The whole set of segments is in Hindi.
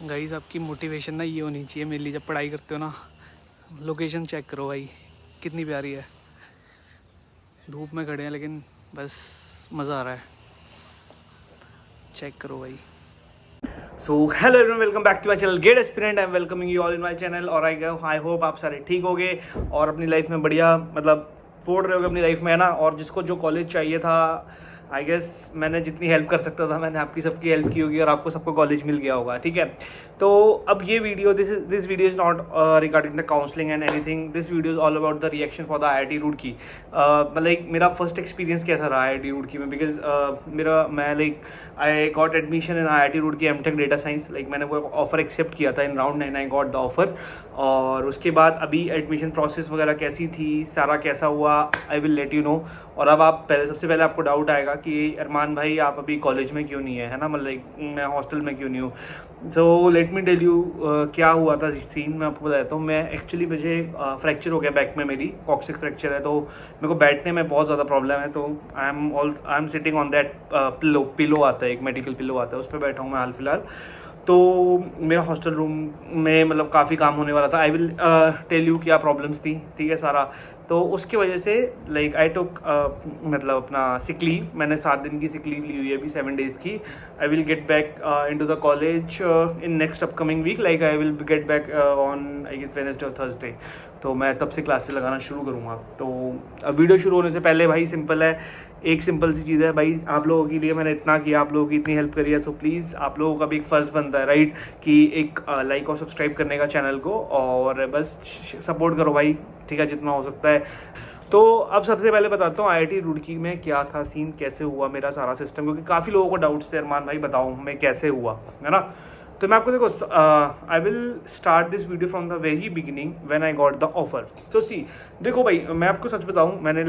गाइस आपकी मोटिवेशन ना ये होनी चाहिए मेरे लिए, जब पढ़ाई करते हो ना। लोकेशन चेक करो भाई, कितनी प्यारी है। धूप में खड़े हैं लेकिन बस मज़ा आ रहा है। चेक करो भाई। So hello everyone, welcome back to my channel GATE aspirant. I am welcoming you all in my channel. और आई होप आप सारे ठीक होगे और अपनी लाइफ में बढ़िया मतलब फोड़ रहे होगे अपनी लाइफ में, है ना। और जिसको जो कॉलेज चाहिए था, आई गेस मैंने जितनी हेल्प कर सकता था मैंने आपकी सबकी हेल्प की होगी और आपको सबको कॉलेज मिल गया होगा, ठीक है। तो अब ये video this video is not regarding the counselling and anything. This video is all about the reaction for the IIT Roorkee. मतलब मेरा फर्स्ट एक्सपीरियंस कैसा रहा IIT रुड़की में, बिकॉज मैं I got admission in IIT Roorkee MTech data science. मैंने वो ऑफर एक्सेप्ट किया था in round 9, I got the offer. और उसके बाद अभी एडमिशन प्रोसेस वगैरह कैसी थी, सारा कैसा हुआ, आई विल लेट यू नो। और अब सबसे पहले आपको डाउट आएगा कि अरमान भाई आप अभी कॉलेज में क्यों नहीं है ना, मतलब मैं हॉस्टल में क्यों नहीं हूँ। So let me tell you क्या हुआ था सीन। मैं आपको बताता हूँ। मैं एक्चुअली मुझे फ्रैक्चर हो गया बैक में, मेरी कॉक्सिक फ्रैक्चर है, तो मेरे को बैठने में बहुत ज़्यादा प्रॉब्लम है। तो I am sitting on that pillow आता है, एक मेडिकल पिलो आता है, उस पर बैठा हूँ मैं हाल फिलहाल। तो मेरा हॉस्टल रूम में मतलब काफ़ी काम होने वाला था। आई विल टेल यू क्या प्रॉब्लम्स थी, ठीक है सारा। तो उसकी वजह से आई टुक मतलब अपना सिक लीव। मैंने 7 दिन की सिक लीव ली हुई है अभी, 7 डेज़ की। I will get back into the college in next upcoming week. I will get back on I guess Wednesday और थर्सडे। तो मैं तब से क्लासेस लगाना शुरू करूँगा। तो अब वीडियो शुरू होने से पहले भाई सिंपल है, एक सिंपल सी चीज़ है भाई, आप लोगों के लिए मैंने इतना किया, आप लोगों की इतनी हेल्प करी है, तो प्लीज़ आप लोगों का भी एक फ़र्ज़ बनता है, राइट, कि एक लाइक और सब्सक्राइब करने का चैनल को, और बस सपोर्ट करो भाई, ठीक है, जितना हो सकता है। तो अब सबसे पहले बताता हूँ IIT रुड़की में क्या था सीन, कैसे हुआ मेरा सारा सिस्टम, क्योंकि काफ़ी लोगों को डाउट्स थे, अरमान भाई बताओ मैं कैसे हुआ, है ना। तो मैं आपको देखो, I will start this video from the very beginning when I got the offer. तो सी देखो भाई, मैं आपको सच बताऊं, मैंने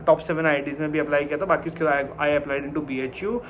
टॉप 7 IITs में भी अप्लाई किया था। बाकी उसके बाद I applied into BHU,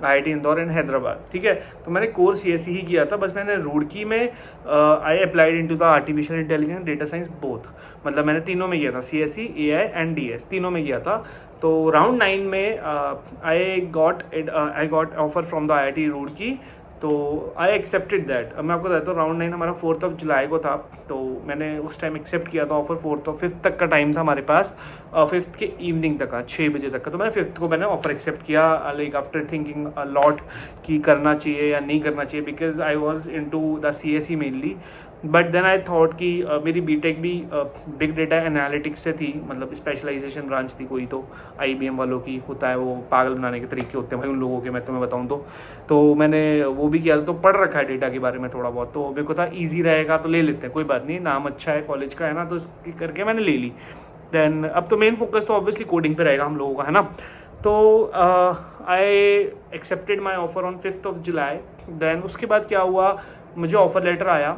IIT Indore and Hyderabad, ठीक है। तो मैंने कोर्स CSE ही किया था। बस मैंने रुड़की में I applied into the artificial intelligence data science both, मतलब मैंने तीनों में किया था, CSE, AI एंड DS तीनों में किया था। तो राउंड 9 में I got offer from the IIT Roorkee. तो आई एक्सेप्टेड दैट। अब मैं आपको बताता हूँ, राउंड 9 हमारा 4 जुलाई को था। तो मैंने उस टाइम एक्सेप्ट किया था ऑफर। 5 तक का टाइम था हमारे पास, 5 के इवनिंग तक का, 6 बजे तक का। तो मैंने 5 को मैंने ऑफर एक्सेप्ट किया, आफ्टर थिंकिंग अ लॉट कि करना चाहिए या नहीं करना चाहिए, because I was into the CSE mainly. But then I thought कि मेरी बीटेक भी बिग डेटा एनालिटिक्स से थी, मतलब स्पेशलाइजेशन ब्रांच थी कोई, तो IBM वालों की होता है, वो पागल बनाने के तरीके होते हैं भाई उन लोगों के, मैं तुम्हें बताऊं तो मैंने वो भी किया, तो पढ़ रखा है डेटा के बारे में थोड़ा बहुत। तो मेरे को था ईजी रहेगा तो ले लेते हैं, कोई बात नहीं, नाम अच्छा है कॉलेज का, है ना, तो इसकी करके मैंने ले ली। देन अब तो मेन फोकस तो ऑब्वियसली कोडिंग पे रहेगा हम लोगों का, है ना। तो I accepted my offer on 5 July. Then उसके बाद क्या हुआ, मुझे ऑफर लेटर आया।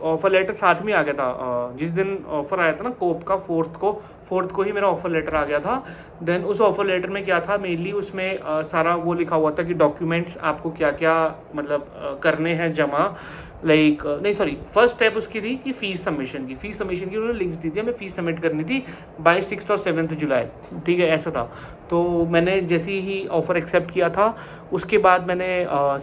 ऑफर लेटर साथ में आ गया था, जिस दिन ऑफर आया था ना कोप का, 4th को ही मेरा ऑफर लेटर आ गया था। देन उस ऑफर लेटर में क्या था, मेनली उसमें सारा वो लिखा हुआ था कि डॉक्यूमेंट्स आपको क्या क्या मतलब करने हैं जमा। नहीं सॉरी, फर्स्ट स्टेप उसकी थी कि फीस सबमिशन की उन्होंने लिंक्स दी थी, हमें फीस सबमिट करनी थी बाय 6 और 7 जुलाई, ठीक है, ऐसा था। तो मैंने जैसे ही ऑफर एक्सेप्ट किया था, उसके बाद मैंने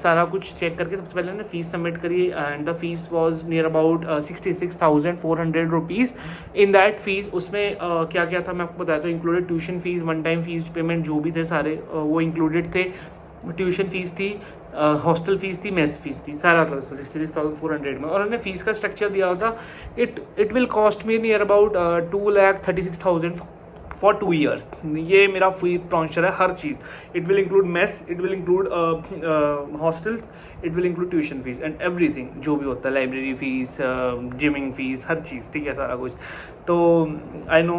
सारा कुछ चेक करके सबसे पहले मैंने फ़ीस सबमिट करी, and the fees was near about 66,400 rupees. In that fees उसमें क्या क्या था मैं आपको बताया, तो included tuition fees, one time fees payment जो भी थे सारे वो इंक्लूडेड थे। ट्यूशन फीस थी, हॉस्टल फीस थी, मेस फीस थी, सारा था इसमें 66,400 में। और उन्होंने फीस का स्ट्रक्चर दिया था, it will cost me near about 2,36,000 for 2 years। ये मेरा फी स्पॉन्सर है हर चीज़। It will include mess, it will include hostel, it will include tuition fees and everything जो भी होता है, लाइब्रेरी फीस, जिमिंग फीस, हर चीज़, ठीक है, सारा कुछ। तो आई नो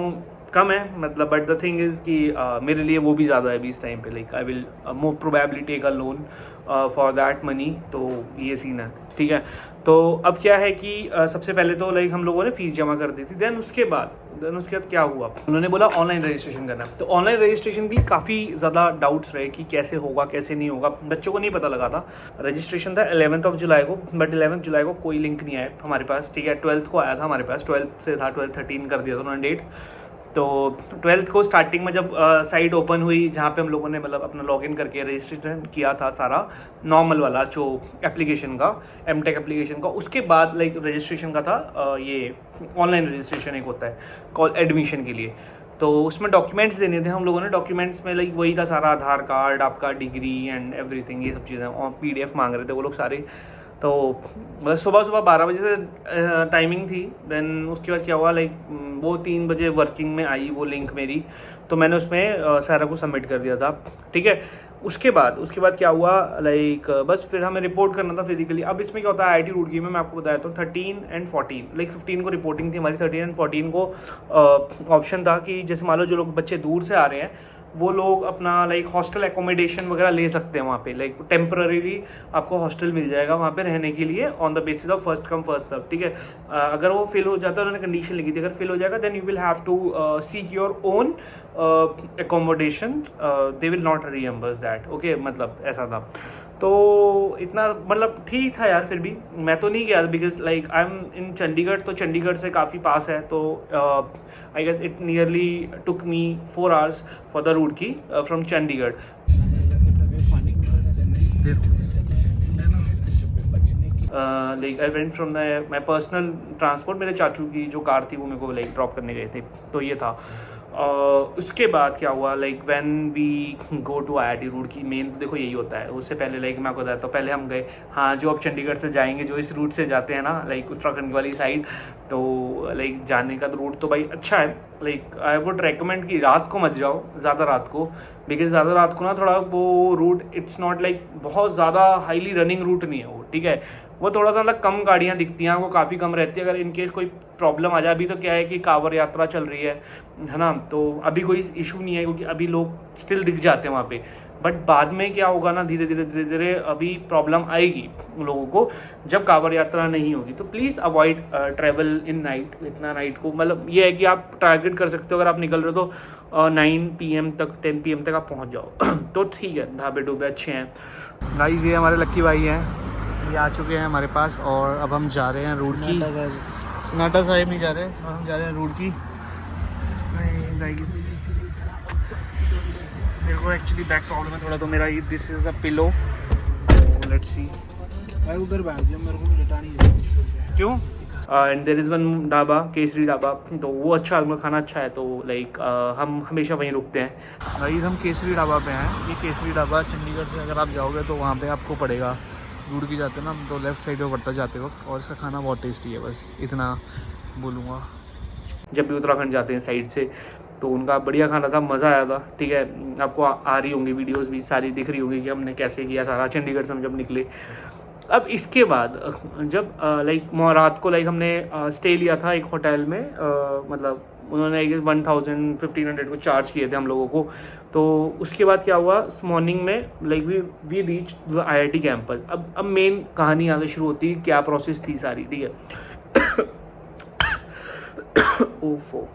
कम है मतलब, बट द थिंग इज़ कि मेरे लिए वो भी ज़्यादा है अभी इस टाइम पे। I will more probably take a loan for that money. तो ये सीन है, ठीक है। तो अब क्या है कि सबसे पहले तो हम लोगों ने फीस जमा कर दी थी। देन उसके बाद क्या हुआ, उन्होंने बोला ऑनलाइन रजिस्ट्रेशन करना। तो ऑनलाइन रजिस्ट्रेशन की काफ़ी ज़्यादा डाउट्स रहे कि कैसे होगा कैसे नहीं होगा, बच्चों को नहीं पता लगा था। रजिस्ट्रेशन था 11 जुलाई को, बट 11 जुलाई को कोई लिंक नहीं आया हमारे पास, ठीक है। 12 को आया था हमारे पास, 12 से था, 12-13 कर दिया था उन्होंने डेट। तो 12th को स्टार्टिंग में जब साइट ओपन हुई, जहाँ पे हम लोगों ने मतलब अपना लॉगिन करके रजिस्ट्रेशन किया था सारा नॉर्मल वाला जो एप्लीकेशन का, एमटेक एप्लीकेशन का, उसके बाद लाइक रजिस्ट्रेशन का था ये ऑनलाइन रजिस्ट्रेशन एक होता है एडमिशन के लिए। तो उसमें डॉक्यूमेंट्स देने थे हम लोगों ने। डॉक्यूमेंट्स में लाइक वही था सारा, आधार कार्ड, आपका डिग्री एंड एवरीथिंग, ये सब चीज़ें, और PDF मांग रहे थे वो लोग सारे। तो मतलब सुबह 12 बजे से टाइमिंग थी। देन उसके बाद क्या हुआ, लाइक वो 3 बजे वर्किंग में आई वो लिंक मेरी, तो मैंने उसमें सारा को सबमिट कर दिया था, ठीक है। उसके बाद क्या हुआ, लाइक बस फिर हमें रिपोर्ट करना था फिजिकली। अब इसमें क्या होता है, IIT रुड़की में मैं आपको बताया तो 13 एंड 14, लाइक 15 को रिपोर्टिंग थी हमारी, 13 एंड 14 को ऑप्शन था कि जैसे मान लो जो लोग बच्चे दूर से आ रहे हैं वो लोग अपना लाइक हॉस्टल एकोमोडेशन वगैरह ले सकते हैं वहाँ पे, लाइक टेम्पररीली आपको हॉस्टल मिल जाएगा वहाँ पे रहने के लिए on the basis of first come first serve, ठीक है। अगर वो फिल हो जाता है, उन्होंने कंडीशन लिखी थी, अगर फिल हो जाएगा then you will have to seek your own accommodation, they will not reimburse that, okay, मतलब ऐसा था। तो इतना मतलब ठीक था यार, फिर भी मैं तो नहीं गया because like I am in Chandigarh, तो चंडीगढ़ से काफ़ी पास है, तो I guess it nearly took me 4 hours for the Roorkee from Chandigarh. Like I went from my personal transport, मेरे चाचू की जो कार थी वो मेरे को लाइक ड्रॉप करने गए थे, तो ये था। उसके बाद क्या हुआ, like when we go to IIT Roorkee, main तो देखो यही होता है। उससे पहले लाइक मैं आपको बताया तो पहले हम गए, हाँ, जो अब चंडीगढ़ से जाएंगे, जो इस रूट से जाते हैं ना, लाइक उत्तराखंड वाली साइड, तो लाइक जाने का तो रूट तो भाई अच्छा है। लाइक आई वुड रेकमेंड कि रात को मत जाओ, ज़्यादा रात को, बिकॉज ज़्यादा रात को ना थोड़ा वो रूट इट्स नॉट लाइक बहुत ज़्यादा हाईली रनिंग रूट नहीं है वो, ठीक है। वो थोड़ा सा मतलब कम गाड़ियाँ दिखती हैं, वो काफ़ी कम रहती है। अगर इनकेस कोई प्रॉब्लम आ जाए, अभी तो क्या है कि कांवड़ यात्रा चल रही है ना, तो अभी कोई इशू नहीं है क्योंकि अभी लोग स्टिल दिख जाते हैं वहाँ पे। बट बाद में क्या होगा ना, धीरे धीरे अभी प्रॉब्लम आएगी लोगों को जब कांवड़ यात्रा नहीं होगी। तो please avoid travel in night, इतना नाइट को, मतलब ये है कि आप टारगेट कर सकते हो, अगर आप निकल रहे हो तो 9 PM तक, 10 PM तक आप पहुँच जाओ तो ठीक है, ढाबे डूबे अच्छे हैं। गाइस, ये हमारे लक्की भाई हैं, ये आ चुके हैं हमारे पास, और अब हम जा रहे हैं रुड़की। नाटा साहिब नहीं जा रहे, हम जा रहे हैं रुड़की। मेरे को एक्चुअली बैक प्रॉब्लम है थोड़ा, तो मेरा ये this is the pillow, let's see. भाई उधर बैठ जा, मेरे को लेटा नहीं है। क्यों? And there is one dhaba, Kesari Dhaba, तो वो अच्छा, उनका खाना अच्छा है, तो लाइक हम हमेशा वहीं रुकते हैं। भाई हम केसरी ढाबा पे हैं। ये केसरी ढाबा चंडीगढ़ से अगर आप जाओगे तो वहाँ पे आपको पड़ेगा, रुड़की जाते हैं ना तो लेफ़्ट साइड में पड़ता जाते वक्त, और इसका खाना बहुत टेस्टी है, बस इतना बोलूँगा। जब भी उत्तराखंड जाते हैं साइड से तो उनका बढ़िया खाना था, मज़ा आया था, ठीक है। आपको आ रही होंगी वीडियोस भी सारी दिख रही होंगी कि हमने कैसे किया सारा चंडीगढ़ से हम जब निकले। अब इसके बाद जब लाइक रात को लाइक हमने स्टे लिया था एक होटल में, मतलब उन्होंने 1,000-1,500 को चार्ज किए थे हम लोगों को। तो उसके बाद क्या हुआ, मॉर्निंग में like we reach the IIT campus. अब मेन कहानी यहाँ से शुरू होती है, क्या प्रोसेस थी सारी, ठीक है। ओफो,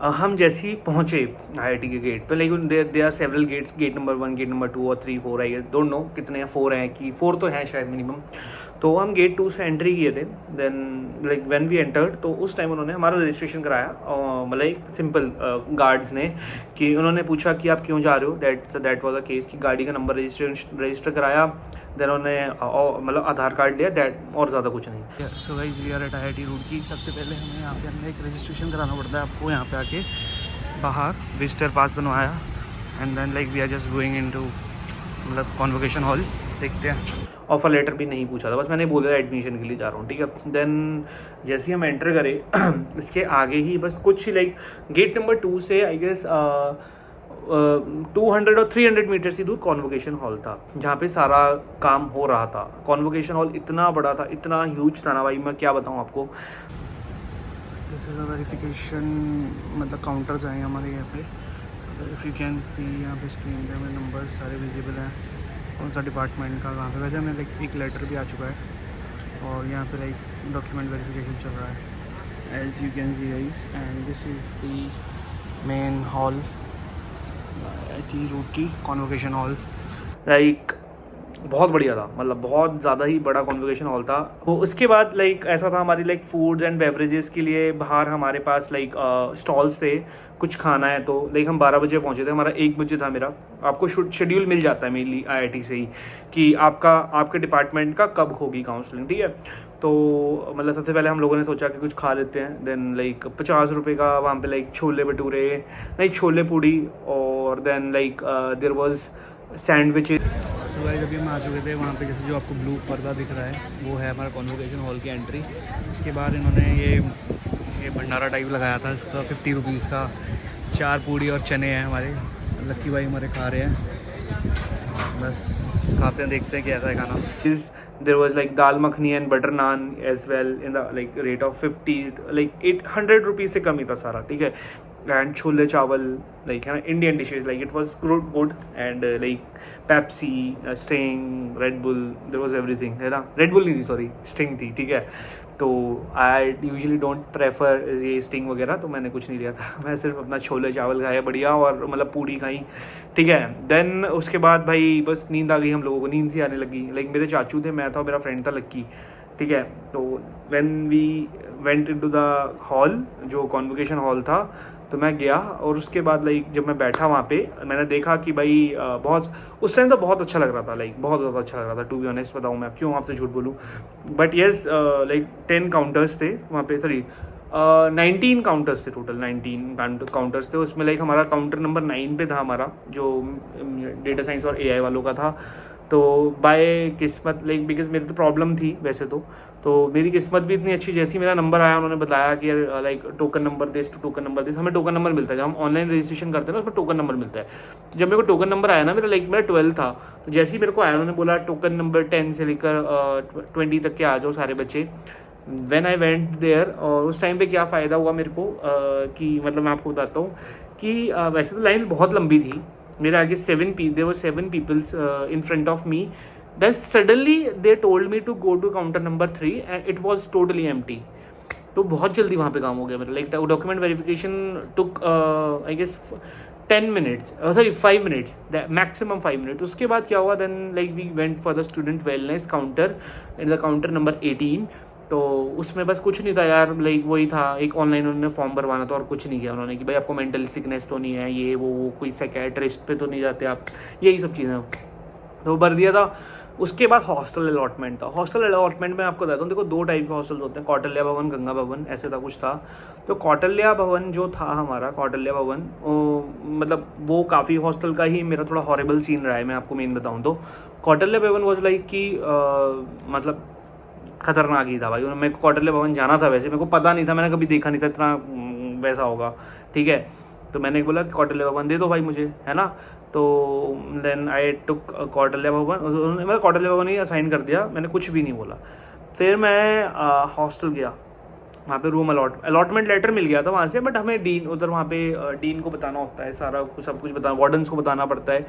हम जैसे ही पहुँचे IIT के गेट पे, like there are several gates, gate number 1, gate number 2 और 3, 4 आई डोंट नो कितने हैं, 4 हैं कि 4 तो हैं शायद मिनिमम। तो हम गेट 2 से एंट्री किए थे। Then like when we entered, तो उस टाइम उन्होंने हमारा रजिस्ट्रेशन कराया, मतलब एक सिंपल गार्ड्स ने, कि उन्होंने पूछा कि आप क्यों जा रहे हो, दैट वाज द केस, कि गाड़ी का नंबर रजिस्टर कराया। देन उन्होंने मतलब आधार कार्ड लिया, दैट, और ज़्यादा कुछ नहीं। So guys, we are at IIT Roorkee. सबसे पहले हमें यहाँ पे अंदर एक रजिस्ट्रेशन कराना पड़ता है आपको, यहाँ पे आके बाहर विजिटर पास बनवाया, and then like we are just going into मतलब कॉन्वोकेशन हॉल। देखते हैं, ऑफर लेटर भी नहीं पूछा था, बस मैंने बोला एडमिशन के लिए जा रहा हूँ, ठीक है। देन जैसे ही हम एंटर करें इसके आगे ही बस कुछ ही लाइक गेट नंबर 2 से आई गेस 200 और 300 मीटर से दूर कॉन्वोकेशन हॉल था, जहाँ पे सारा काम हो रहा था। कॉन्वोकेशन हॉल इतना बड़ा था, इतना ह्यूज था ना भाई, मैं क्या बताऊँ आपको। दिस इज अ वेरिफिकेशन, मतलब काउंटर्स आए हमारे यहाँ पे, इफ यू कैन सी यहाँ पे स्क्रीन पे हमें नंबर सारे विजिबल हैं, कौन सा डिपार्टमेंट का कहाँ पे। वैसे हमें लाइक एक लेटर भी आ चुका है, और यहाँ पे लाइक डॉक्यूमेंट वेरिफिकेशन चल रहा है, as you can see guys. And this is the main hall, IIT Roorkee convocation hall. Like बहुत बढ़िया था, मतलब बहुत ज़्यादा ही बड़ा कॉन्वोकेशन हॉल था। तो उसके बाद लाइक ऐसा था हमारी लाइक फूड्स एंड बेवरेजेस के लिए बाहर हमारे पास लाइक स्टॉल्स थे, कुछ खाना है तो लाइक हम 12 बजे पहुंचे थे, हमारा 1 बजे था मेरा। आपको शेड्यूल मिल जाता है मेनली IIT से ही कि आपके डिपार्टमेंट का कब होगी काउंसलिंग, ठीक है। तो मतलब सबसे पहले हम लोगों ने सोचा कि कुछ खा लेते हैं, देन लाइक 50 रुपये का वहाँ पे लाइक छोले भटूरे, लाइक छोले पूड़ी, और then like there was sandwiches. तो गाइस अभी हम आ चुके थे वहाँ पे, जैसे जो आपको ब्लू पर्दा दिख रहा है वो है हमारा कॉन्वोकेशन हॉल की एंट्री। इसके बाद इन्होंने ये भंडारा टाइप लगाया था, इसका 50 रुपीज़ का 4 पूड़ी और चने हैं हमारे, लक्की भाई हमारे खा रहे हैं। बस खाते हैं, देखते हैं कैसा है खाना। Is there was like dal makhani and butter naan as well in the like rate of 50, like 800 rupees से कम ही था सारा, ठीक है। एंड छोले चावल, लाइक है ना Indian dishes, like it was good and like Pepsi, Sting, Red Bull, there was everything, है ना। रेड बुल नहीं थी, सॉरी स्टिंग थी, ठीक है। तो आई यूजुअली डोंट प्रेफर ये स्टिंग वगैरह, तो मैंने कुछ नहीं लिया था, मैं सिर्फ अपना छोले चावल खाया बढ़िया, और मतलब पूड़ी खाई, ठीक है। देन उसके बाद भाई बस नींद आ गई, हम लोगों को नींद सी आने लगी। लाइक मेरे चाचू थे, मैं था, मेरा फ्रेंड था लक्की, ठीक है। तो when we went into the hall, जो कॉन्वोकेशन हॉल था, तो मैं गया, और उसके बाद लाइक जब मैं बैठा वहाँ पे, मैंने देखा कि भाई बहुत उस टाइम तो बहुत अच्छा लग रहा था, लाइक बहुत ज़्यादा अच्छा लग रहा था, टू बी ऑनेस्ट बताऊँ मैं क्यों आपसे झूठ बोलूँ। बट येस लाइक 10 काउंटर्स थे वहाँ पे, सॉरी 19 काउंटर्स थे, टोटल 19 काउंटर्स थे। उसमें लाइक हमारा काउंटर नंबर 9 पे था हमारा, जो डेटा साइंस और AI वालों का था। तो बाय किस्मत, लाइक बिकॉज मेरी तो प्रॉब्लम थी वैसे तो मेरी किस्मत भी इतनी अच्छी, जैसे ही मेरा नंबर आया उन्होंने बताया कि like token number this to token number this, हमें टोकन नंबर मिलता है जब हम ऑनलाइन रजिस्ट्रेशन करते हैं ना, उसमें टोकन नंबर मिलता है। तो जब मेरे को टोकन नंबर आया ना, मेरा 12 था, तो जैसे ही मेरे को आया उन्होंने बोला टोकन नंबर 10 से लेकर 20 तक के आ जाओ सारे बच्चे। व्हेन आई वेंट देयर, और उस टाइम पे क्या फ़ायदा हुआ मेरे को कि मतलब मैं आपको बताता हूँ कि वैसे तो लाइन बहुत लंबी थी, मेरे आगे 7 peoples in front of me. Then suddenly they told me to go to counter number 3 and it was totally empty. तो बहुत जल्दी वहाँ पे काम हो गया मेरा, like document verification took I guess 10 minutes, sorry 5 minutes, maximum 5 minute. उसके बाद क्या हुआ, then like we went for the student wellness counter in the counter number 18। तो उसमें बस कुछ नहीं था यार, लाइक वही था, एक ऑनलाइन उन्होंने फॉर्म भरवाना था और कुछ नहीं किया उन्होंने कि भाई आपको मेंटल सिकनेस तो नहीं है, ये वो कोई साइकियाट्रिस्ट पे तो नहीं जाते आप, यही सब चीज़ें तो भर दिया था। उसके बाद हॉस्टल अलॉटमेंट था। हॉस्टल अलॉटमेंट में आपको बताता हूँ, देखो 2 टाइप के हॉस्टल्स होते हैं, कौटिल्य भवन, गंगा भवन, ऐसे था कुछ था। तो कौटिल्य भवन जो था हमारा, कौटिल्य भवन मतलब वो काफ़ी हॉस्टल का ही मेरा थोड़ा हॉरेबल सीन रहा है, मैं आपको मेन बताऊँ तो। कौटिल्य भवन वॉज लाइक कि मतलब खतरनाक ही था भाई। मेरे को कौटिल्य भवन जाना था, वैसे मेरे को पता नहीं था, मैंने कभी देखा नहीं था इतना वैसा होगा, ठीक है। तो मैंने बोला कि कौटिल्य भवन दे दो भाई मुझे, है ना। तो देन आई टुक कौटिल्य भवन, उन्होंने मेरा कौटिल्य भवन ही असाइन कर दिया, मैंने कुछ भी नहीं बोला। फिर मैं हॉस्टल गया, वहाँ पे रूम अलॉटमेंट लेटर मिल गया था वहाँ से, बट हमें डीन उधर वहाँ पे डीन को बताना होता है, सारा कुछ सब कुछ बताना, वार्डन्स को बताना पड़ता है,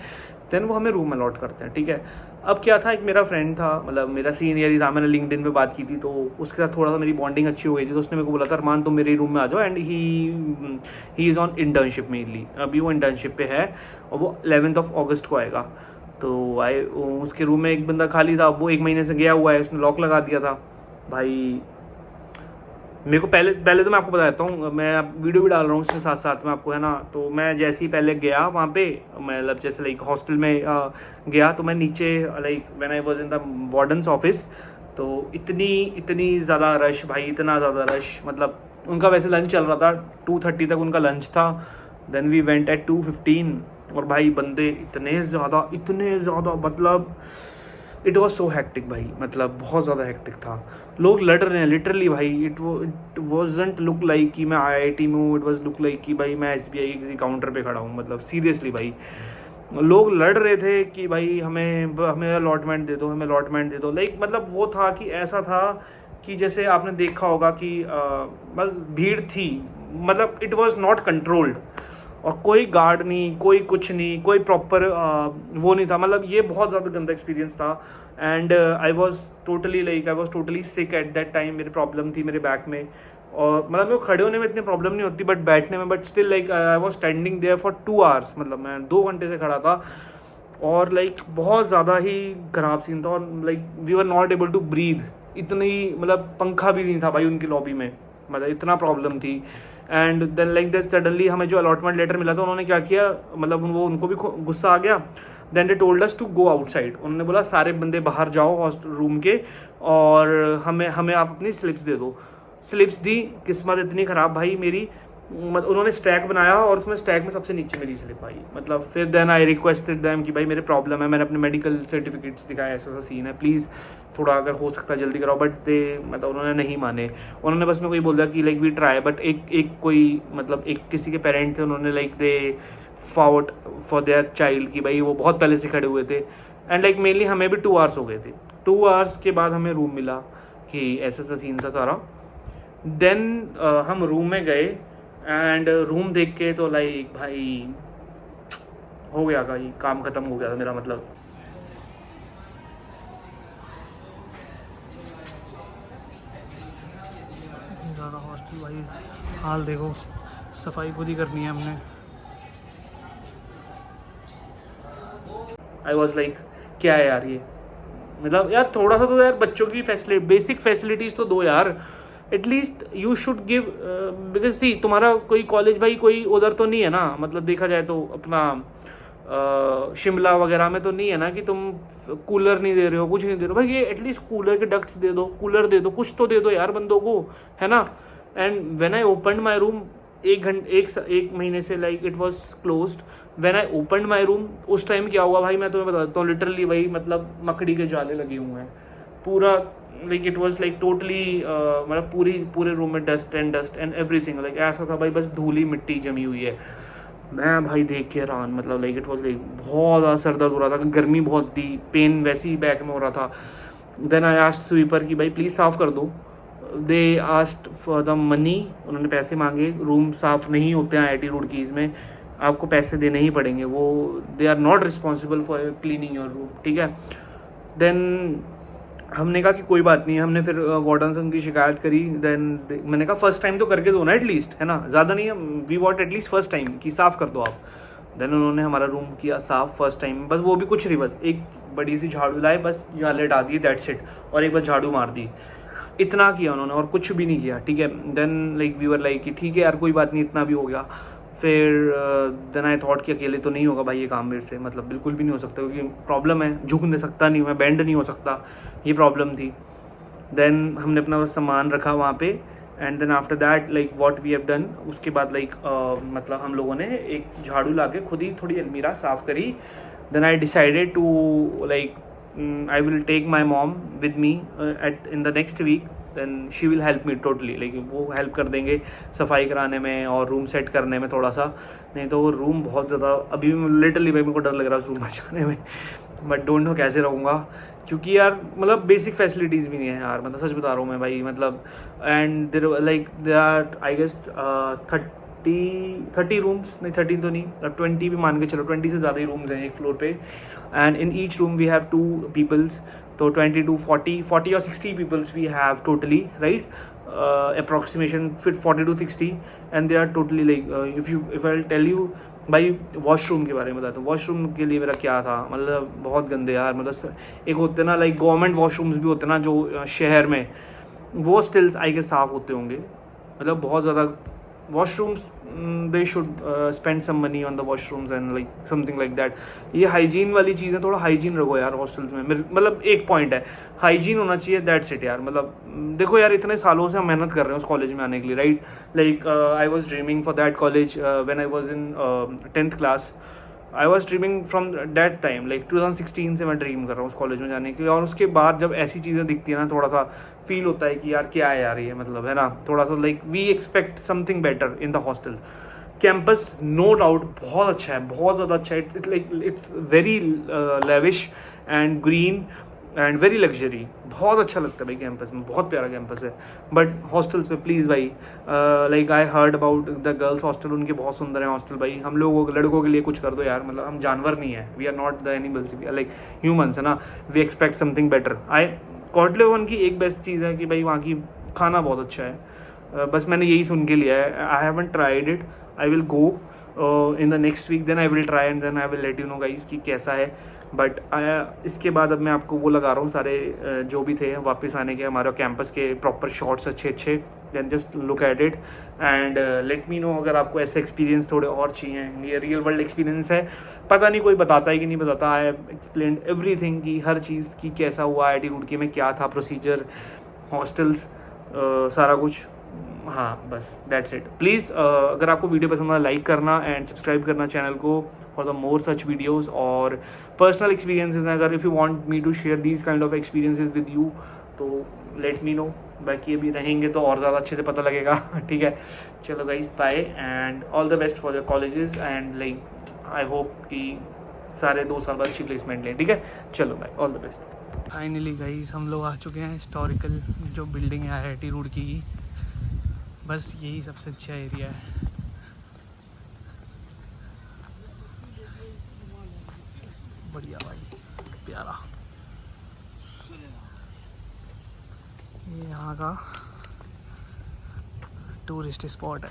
देन वो हमें रूम अलॉट करते हैं, ठीक है। अब क्या था, एक मेरा फ्रेंड था, मतलब मेरा सीनियर ही था, मैंने लिंक्डइन पे बात की थी, तो उसके साथ थोड़ा सा मेरी बॉन्डिंग अच्छी हो गई थी। तो उसने मेरे को बोला था अरमान तुम मेरे रूम में आ जाओ, and he is on internship mainly, अभी वो इंटर्नशिप पे है और वो 11 अगस्त को आएगा। तो उसके रूम में एक बंदा खाली था, वो 1 महीने से गया हुआ है, उसने लॉक लगा दिया था भाई। मेरे को पहले तो मैं आपको बताता हूँ, मैं वीडियो भी डाल रहा हूँ उसके साथ साथ में आपको, है ना। तो मैं जैसे ही पहले गया वहाँ पे, मतलब जैसे लाइक हॉस्टल में गया, तो मैं नीचे like when I was in the wardens office, तो इतनी ज़्यादा रश भाई, इतना ज़्यादा रश, मतलब उनका वैसे लंच चल रहा था, 2:30 तक उनका लंच था। देन वी वेंट एट 2:15, और भाई बंदे इतने ज़्यादा, मतलब इट वॉज सो हैक्टिक भाई, मतलब बहुत ज़्यादा हैक्टिक था। लोग लड़ रहे हैं लिटरली भाई, इट वॉजंट लुक लाइक कि मैं IIT में हूँ, इट वॉज लुक लाइक कि भाई मैं SBI के किसी काउंटर पे खड़ा हूँ, मतलब सीरियसली भाई लोग लड़ रहे थे कि भाई हमें अलॉटमेंट दे दो, हमें अलॉटमेंट दे दो। लाइक मतलब वो था कि ऐसा था कि जैसे आपने देखा होगा कि बस भीड़ थी, मतलब इट वॉज नॉट कंट्रोल्ड, और कोई गार्ड नहीं, कोई कुछ नहीं, कोई प्रॉपर वो नहीं था, मतलब ये बहुत ज़्यादा गंदा एक्सपीरियंस था। And I was totally sick at that time, मेरी प्रॉब्लम थी मेरे बैक में, और मतलब मेरे को खड़े होने में इतनी प्रॉब्लम नहीं होती, बट बैठने में, but still like I was standing there for 2 hours, मतलब मैं 2 घंटे से खड़ा था। और लाइक बहुत ज़्यादा ही ख़राब सीन था, और like we were not able to breathe, इतनी मतलब पंखा भी नहीं था भाई उनकी लॉबी में, मतलब इतना प्रॉब्लम थी। And then like that suddenly हमें जो अलॉटमेंट लेटर मिला था, उन्होंने क्या किया, मतलब वो उनको भी गुस्सा आ गया। Then they told us to go outside, उन्होंने बोला सारे बंदे बाहर जाओ हॉस्टल रूम के, और हमें आप अपनी स्लिप्स दे दो। स्लिप्स दी, किस्मत इतनी ख़राब भाई मेरी, उन्होंने स्टैक बनाया और उसमें स्टैक में सबसे नीचे मेरी स्लिप आई। मतलब फिर देन आई रिक्वेस्टेड दैम कि भाई मेरे प्रॉब्लम है, मैंने अपने मेडिकल सर्टिफिकेट्स दिखाया, ऐसा ऐसा सीन है, प्लीज़ थोड़ा अगर हो सकता है जल्दी कराओ। बट दे मतलब उन्होंने नहीं माने, उन्होंने बस में कोई बोल दिया कि लाइक वी ट्राई। बट एक कोई मतलब एक किसी के पेरेंट थे, उन्होंने like they fought for their child कि भाई वो बहुत पहले से खड़े हुए थे। एंड लाइक मेनली हमें भी 2 आवर्स हो गए थे। 2 आवर्स के बाद हमें रूम मिला कि ऐसा ऐसा सीन था सारा। देन हम रूम में गए एंड रूम देख के तो लाइक भाई हो गया भाई, काम ख़त्म हो गया था मेरा। मतलब ज़्यादा हॉस्टल भाई हाल देखो, सफाई खुद ही करनी है हमने। आई वॉज लाइक क्या है यार ये, मतलब यार थोड़ा सा तो यार बच्चों की फैसिलिटी, बेसिक फैसिलिटीज़ तो दो यार, at least you should give. Because see तुम्हारा कोई कॉलेज भाई कोई उधर तो नहीं है ना, मतलब देखा जाए तो अपना शिमला वगैरह में तो नहीं है ना कि तुम कूलर नहीं दे रहे हो, कुछ नहीं दे रहे हो भाई। ये एटलीस्ट कूलर के डक्ट्स दे दो, कूलर दे दो, कुछ तो दे दो यार बंदों को, है ना। And when I opened my room, एक महीने से like it was closed. When I opened my room, उस टाइम क्या हुआ भाई मैं तुम्हें बता देता हूँ। लिटरली भाई मतलब मकड़ी के जाले लगे हुए हैं पूरा, like it was like totally मतलब पूरे रूम में डस्ट एंड एवरीथिंग। लाइक ऐसा था भाई बस धूली मिट्टी जमी हुई है। मैं भाई देख के हैरान, मतलब लाइक इट वॉज लाइक बहुत ज़्यादा सर दर्द हो रहा था, गर्मी बहुत थी, पेन वैसे ही बैक में हो रहा था। देन आई आस्क्ड स्वीपर कि भाई प्लीज़ साफ़ कर दो। They asked for the money, उन्होंने पैसे मांगे। रूम साफ़ नहीं होते हैं IIT रुड़कीज़ में, आपको पैसे देने ही पड़ेंगे, वो they are not responsible for cleaning your room, ठीक है। देन हमने कहा कि कोई बात नहीं, हमने फिर वार्डन से उनकी शिकायत करी। देन मैंने कहा फर्स्ट टाइम तो करके दो ना एटलीस्ट, है ना, ज़्यादा नहीं है, we want at least first time कि साफ़ कर दो आप। देन उन्होंने हमारा रूम किया साफ़ फर्स्ट टाइम, बस वो भी कुछ नहीं, बस एक बड़ी सी झाड़ू लाए, बस जाले हटा दिए, दैट्स इट, और एक बार झाड़ू मार दी, इतना किया उन्होंने और कुछ भी नहीं किया, ठीक है। Then like we were like कि ठीक है यार कोई बात नहीं, इतना भी हो गया। फिर देन आई थॉट कि अकेले तो नहीं होगा भाई ये काम मेरे से, मतलब बिल्कुल भी नहीं हो सकता, क्योंकि प्रॉब्लम है, झुक नहीं सकता, नहीं मैं बेंड नहीं हो सकता, ये प्रॉब्लम थी। देन हमने अपना सामान रखा वहाँ पे, and then after that like what we have done, उसके बाद लाइक मतलब हम लोगों ने एक झाड़ू ला के खुद ही थोड़ी अलमीरा साफ़ करी। Then I decided to like I will take my mom with me in the next week, then she will help me totally, like वो हेल्प कर देंगे सफाई कराने में और रूम सेट करने में थोड़ा सा। नहीं तो वो रूम बहुत ज़्यादा अभी लिटरली भाई मेरे को डर लग रहा है उस रूम में जाने में, बट डोंट नो कैसे रहूँगा, क्योंकि यार मतलब बेसिक फैसिलिटीज़ भी नहीं है यार, मतलब सच बता रहा हूँ मैं भाई, मतलब and there are I guess 30 rooms, नहीं 30 तो नहीं, 20 भी मान के चलो, 20 से ज़्यादा ही रूम्स हैं एक फ्लोर पे। And in each room we have 2 peoples, तो 20 to 40 or 60 peoples we have totally, right? Approximation fit 40 to 60, and they are totally like if I'll tell you भाई वॉशरूम के बारे में बताता हूँ। वॉशरूम के लिए मेरा क्या था, मतलब बहुत गंदे यार, मतलब एक होते ना लाइक गवर्नमेंट वॉशरूम्स भी होते ना जो शहर में, वो स्टिल्स आई के साफ़ होते होंगे, मतलब बहुत ज़्यादा washrooms, they should spend some money on the washrooms and like something like that। ये हाइजीन वाली चीज़ें, थोड़ा हाइजीन रखो यार हॉस्टल्स में, मतलब एक पॉइंट है, हाइजीन होना चाहिए, दैट्स इट यार। मतलब देखो यार इतने सालों से हम मेहनत कर रहे हैं उस कॉलेज में आने के लिए, right. Like I was dreaming for that college when I was in 10th class, I was dreaming from that time, like 2016 से मैं ड्रीम कर रहा हूँ उस कॉलेज में जाने के लिए। और उसके बाद जब ऐसी चीज़ें दिखती है ना, थोड़ा सा फील होता है कि यार क्या है यार ये, मतलब है ना, थोड़ा सा like we expect something better in the hostel. Campus no doubt बहुत अच्छा है, बहुत ज़्यादा अच्छा है, it's very lavish and green and very luxury, बहुत अच्छा लगता है भाई कैंपस में, बहुत प्यारा कैंपस है। बट हॉस्टल्स पे प्लीज़ भाई, like I heard about the girls hostel, उनके बहुत सुंदर है हॉस्टल भाई। हम लोगों लड़कों के लिए कुछ कर दो यार, मतलब हम जानवर नहीं है, we are not the animals, we are like humans, है ना, वी एक्सपेक्ट समथिंग बेटर। कॉटले वन की एक बेस्ट चीज़ है कि भाई वहाँ की खाना बहुत अच्छा है, बस मैंने यही सुन के लिया है, I haven't tried it, I will go in the next week, then I will try and then I will let you know guys कि कैसा है. बट इसके बाद अब मैं आपको वो लगा रहा हूँ सारे जो भी थे वापस आने के हमारे कैंपस के प्रॉपर शॉट्स अच्छे अच्छे. Then just look at it and let me know अगर आपको ऐसे एक्सपीरियंस थोड़े और चाहिए. ये रियल वर्ल्ड एक्सपीरियंस है, पता नहीं कोई बताता है कि नहीं बताता. आई हैव एक्सप्लेन्ड एवरीथिंग की हर चीज़ की कैसा हुआ IIT रुड़की में, क्या था प्रोसीजर, हॉस्टल्स, सारा कुछ. हाँ बस दैट्स इट. प्लीज़ अगर आपको वीडियो पसंद आए लाइक करना एंड सब्सक्राइब करना चैनल को for the more such videos और पर्सनल एक्सपीरियंसेस. अगर if you want me to share these kind of experiences with you तो लेट मी नो. बाकी अभी रहेंगे तो और ज़्यादा अच्छे से पता लगेगा. ठीक है, चलो guys bye and all the best for the colleges and like I hope कि सारे 2 साल बाद अच्छी प्लेसमेंट लें. ठीक है, चलो bye, all the best. Finally guys हम लोग आ चुके हैं हिस्टोरिकल जो बिल्डिंग है IIT रुड़की की. बस यही सबसे अच्छा एरिया है. बढ़िया भाई, प्यारा. ये यहाँ का टूरिस्ट स्पॉट है.